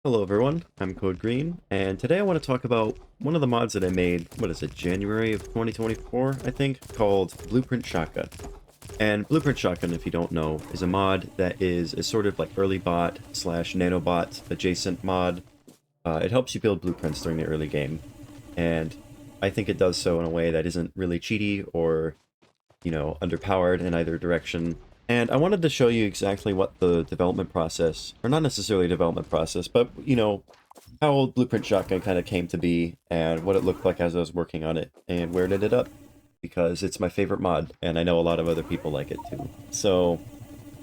Hello everyone, I'm Code Green, and today I want to talk about one of the mods that I made, what is it, January of 2024, I think, called Blueprint Shotgun. And Blueprint Shotgun, if you don't know, is a mod that is a sort of like early bot slash nanobot adjacent mod. It helps you build blueprints during the early game, and I think it does so in a way that isn't really cheaty or underpowered in either direction. And I wanted to show you exactly what the development process, or not necessarily development process, but, how Blueprint Shotgun kind of came to be and what it looked like as I was working on it and where it ended up. Because it's my favorite mod, and I know a lot of other people like it too. So,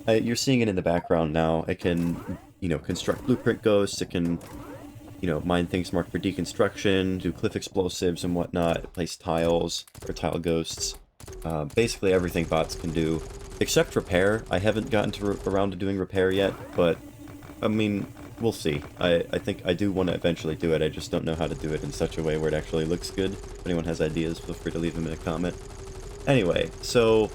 you're seeing it in the background now. It can, construct blueprint ghosts. It can, mine things marked for deconstruction, do cliff explosives and whatnot, place tiles or tile ghosts. Basically everything bots can do, except repair. I haven't gotten around to doing repair yet, but, I mean, we'll see. I think I do want to eventually do it, I just don't know how to do it in such a way where it actually looks good. If anyone has ideas, feel free to leave them in a comment. Anyway, so,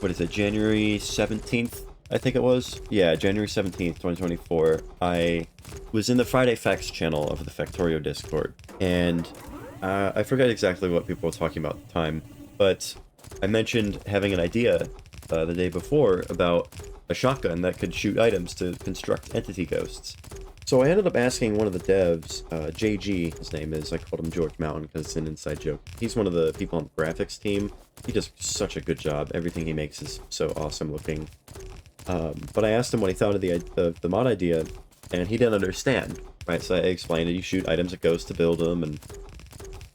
what is it, January 17th, I think it was? Yeah, January 17th, 2024, I was in the Friday Facts channel of the Factorio Discord, and I forget exactly what people were talking about at the time, but I mentioned having an idea the day before about a shotgun that could shoot items to construct entity ghosts. So I ended up asking one of the devs, JG, his name is, I called him George Mountain because it's an inside joke. He's one of the people on the graphics team. He does such a good job. Everything he makes is so awesome looking. But I asked him what he thought of the mod idea, and he didn't understand, right? So I explained that you shoot items at ghosts to build them, and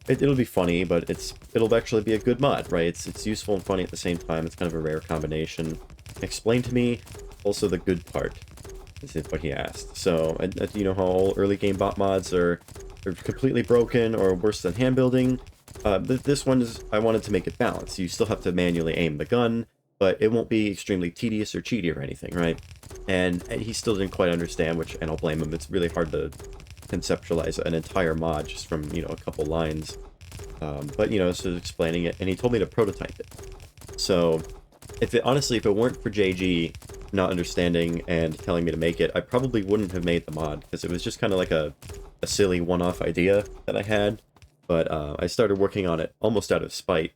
it'll be funny, but it'll actually be a good mod, right? It's useful and funny at the same time. It's kind of a rare combination. Explain to me also the good part, is what he asked. So, you know how all early game bot mods are completely broken or worse than hand building? This one is, I wanted to make it balanced. You still have to manually aim the gun, but it won't be extremely tedious or cheaty or anything, right? And he still didn't quite understand, which, and I'll blame him, it's really hard to conceptualize an entire mod just from, a couple lines. But, so explaining it, and he told me to prototype it. So, honestly, if it weren't for JG not understanding and telling me to make it, I probably wouldn't have made the mod, because it was just kind of like a silly one-off idea that I had. But I started working on it almost out of spite.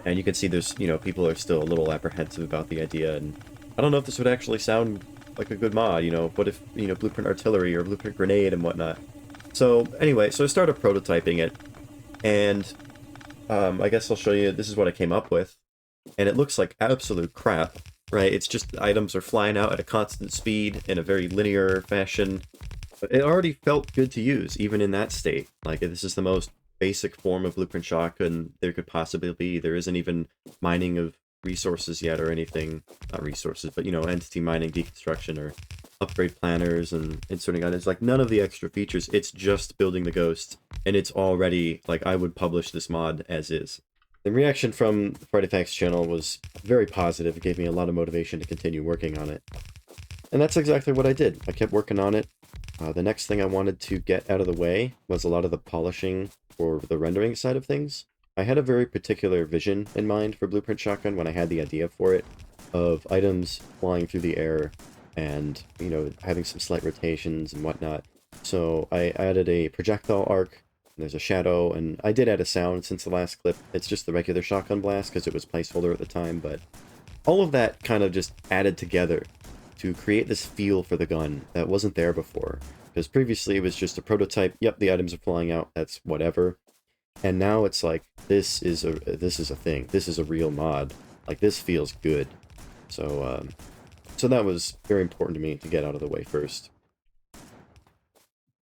And you can see there's, people are still a little apprehensive about the idea, and I don't know if this would actually sound like a good mod, what if, Blueprint Artillery or Blueprint Grenade and whatnot. So, anyway, so I started prototyping it, and I guess I'll show you, this is what I came up with, and it looks like absolute crap, right? It's just items are flying out at a constant speed in a very linear fashion, but it already felt good to use, even in that state. Like, this is the most basic form of Blueprint Shotgun there could possibly be. There isn't even mining of resources yet or anything, not resources, but entity mining, deconstruction, or upgrade planners and inserting items, like none of the extra features. It's just building the ghost, and it's already like I would publish this mod as is. The reaction from the Friday Facts channel was very positive. It gave me a lot of motivation to continue working on it, and that's exactly what I did. I kept working on it. The next thing I wanted to get out of the way was a lot of the polishing for the rendering side of things. I had a very particular vision in mind for Blueprint Shotgun when I had the idea for it, of items flying through the air and, having some slight rotations and whatnot. So I added a projectile arc, there's a shadow, and I did add a sound since the last clip. It's just the regular shotgun blast because it was placeholder at the time, but all of that kind of just added together to create this feel for the gun that wasn't there before. Because previously it was just a prototype, yep, the items are flying out, that's whatever. And now it's like, this is a thing. This is a real mod. Like, this feels good. So, so that was very important to me to get out of the way first.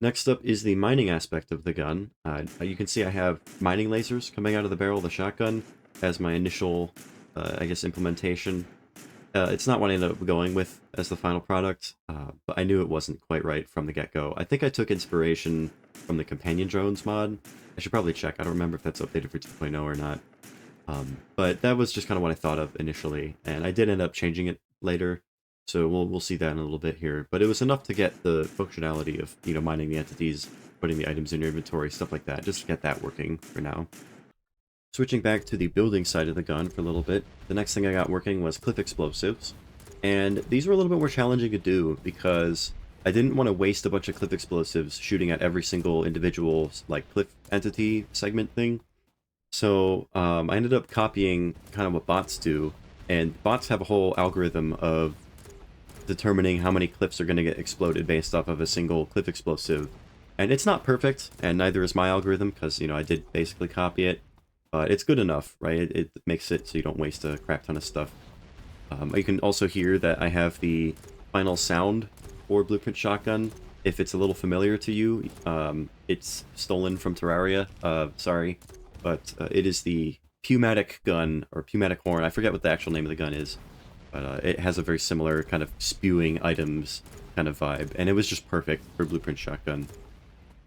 Next up is the mining aspect of the gun. You can see I have mining lasers coming out of the barrel of the shotgun as my initial, I guess, implementation. It's not what I ended up going with as the final product, but I knew it wasn't quite right from the get-go. I think I took inspiration from the companion drones mod. I should probably check. I don't remember if that's updated for 2.0 or not. But that was just kind of what I thought of initially, and I did end up changing it later, so we'll see that in a little bit here. But it was enough to get the functionality of, mining the entities, putting the items in your inventory, stuff like that, just to get that working for now. Switching back to the building side of the gun for a little bit, the next thing I got working was cliff explosives. And these were a little bit more challenging to do because I didn't want to waste a bunch of cliff explosives shooting at every single individual, like, cliff entity segment thing. So I ended up copying kind of what bots do, and bots have a whole algorithm of determining how many cliffs are going to get exploded based off of a single cliff explosive. And it's not perfect, and neither is my algorithm, because, you know, I did basically copy it. But it's good enough, right? It makes it so you don't waste a crap ton of stuff. You can also hear that I have the final sound for Blueprint Shotgun. If it's a little familiar to you, it's stolen from Terraria. Sorry. But it is the Pneumatic gun, or Pneumatic horn. I forget what the actual name of the gun is. But it has a very similar kind of spewing items kind of vibe. And it was just perfect for Blueprint Shotgun.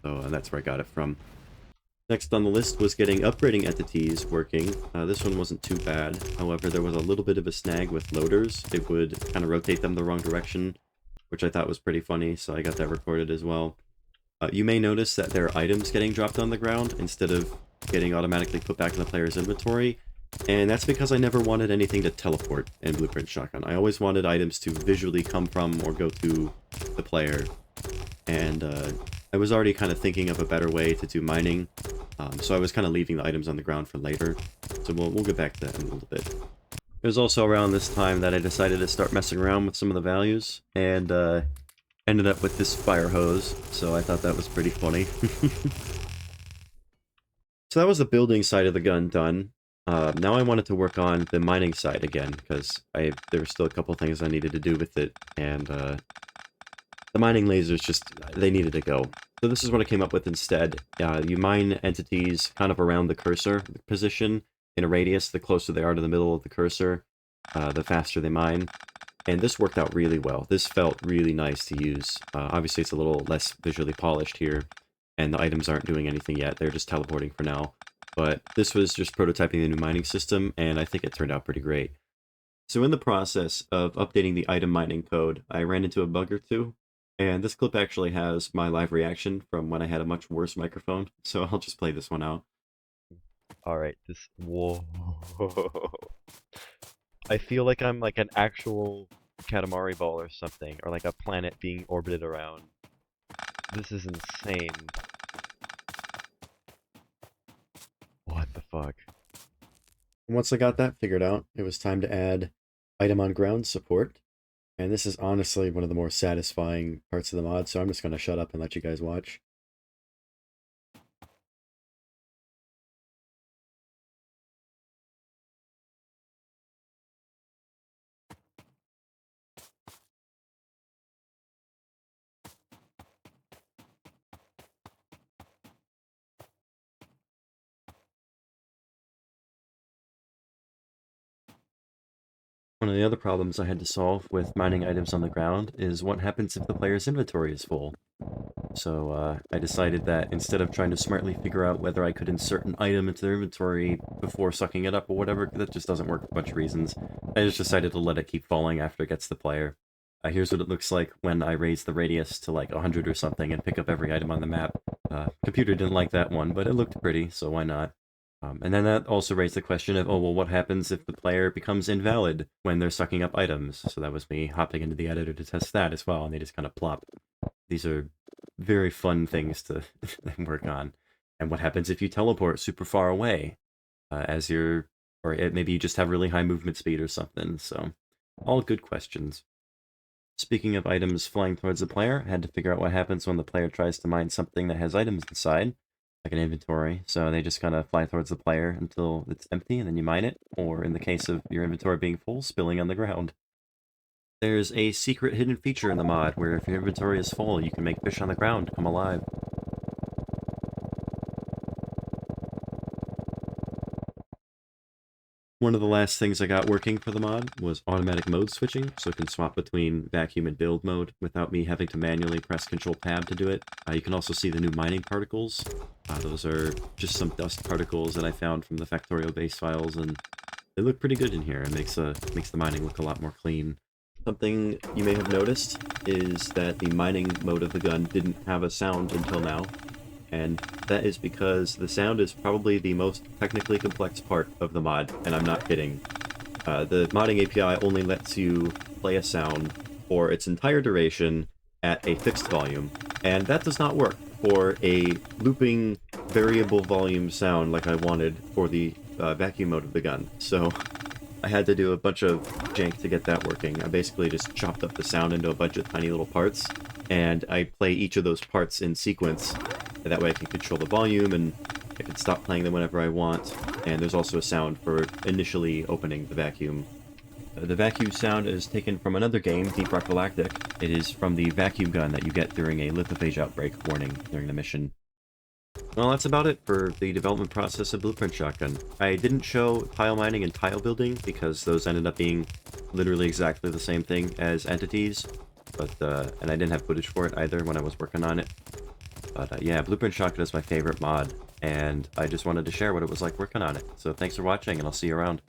So that's where I got it from. Next on the list was getting upgrading entities working. This one wasn't too bad. However, there was a little bit of a snag with loaders. It would kind of rotate them the wrong direction, which I thought was pretty funny, so I got that recorded as well. You may notice that there are items getting dropped on the ground instead of getting automatically put back in the player's inventory, and that's because I never wanted anything to teleport in Blueprint Shotgun. I always wanted items to visually come from or go to the player, and I was already kind of thinking of a better way to do mining, so I was kind of leaving the items on the ground for later, so we'll get back to that in a little bit. It was also around this time that I decided to start messing around with some of the values, and ended up with this fire hose, so I thought that was pretty funny. So that was the building side of the gun done. Now I wanted to work on the mining side again, because there were still a couple things I needed to do with it, and the mining lasers just, they needed to go. So this is what I came up with instead. You mine entities kind of around the cursor position in a radius. The closer they are to the middle of the cursor, the faster they mine. And this worked out really well. This felt really nice to use. Obviously, it's a little less visually polished here, and the items aren't doing anything yet. They're just teleporting for now. But this was just prototyping the new mining system, and I think it turned out pretty great. So in the process of updating the item mining code, I ran into a bug or two, and this clip actually has my live reaction from when I had a much worse microphone, so I'll just play this one out. Alright, whoa. I feel like I'm like an actual Katamari ball or something, or like a planet being orbited around. This is insane. What the fuck? Once I got that figured out, it was time to add item on ground support. And this is honestly one of the more satisfying parts of the mod, so I'm just going to shut up and let you guys watch. One of the other problems I had to solve with mining items on the ground is what happens if the player's inventory is full. So I decided that instead of trying to smartly figure out whether I could insert an item into their inventory before sucking it up or whatever, that just doesn't work for a bunch of reasons, I just decided to let it keep falling after it gets the player. Here's what it looks like when I raise the radius to like 100 or something and pick up every item on the map. Computer didn't like that one, but it looked pretty, so why not? And then that also raised the question of, oh, well, what happens if the player becomes invalid when they're sucking up items? So that was me hopping into the editor to test that as well, and they just kind of plop. These are very fun things to work on. And what happens if you teleport super far away as you're, or maybe you just have really high movement speed or something. So all good questions. Speaking of items flying towards the player, I had to figure out what happens when the player tries to mine something that has items inside, like an inventory. So they just kind of fly towards the player until it's empty, and then you mine it, or in the case of your inventory being full, spilling on the ground. There's a secret hidden feature in the mod where if your inventory is full, you can make fish on the ground come alive. One of the last things I got working for the mod was automatic mode switching, so it can swap between vacuum and build mode without me having to manually press Control-Tab to do it. You can also see the new mining particles. Those are just some dust particles that I found from the Factorio base files, and they look pretty good in here. It makes the mining look a lot more clean. Something you may have noticed is that the mining mode of the gun didn't have a sound until now. And that is because the sound is probably the most technically complex part of the mod, and I'm not kidding. The modding API only lets you play a sound for its entire duration, at a fixed volume, and that does not work for a looping variable volume sound like I wanted for the vacuum mode of the gun. So I had to do a bunch of jank to get that working. I basically just chopped up the sound into a bunch of tiny little parts, and I play each of those parts in sequence. That way I can control the volume, and I can stop playing them whenever I want. And there's also a sound for initially opening the vacuum. The vacuum sound is taken from another game, Deep Rock Galactic. It is from the vacuum gun that you get during a lithophage outbreak warning during the mission. Well, that's about it for the development process of Blueprint Shotgun. I didn't show tile mining and tile building because those ended up being literally exactly the same thing as entities, but and I didn't have footage for it either when I was working on it. But yeah, Blueprint Shotgun is my favorite mod, and I just wanted to share what it was like working on it. So thanks for watching, and I'll see you around.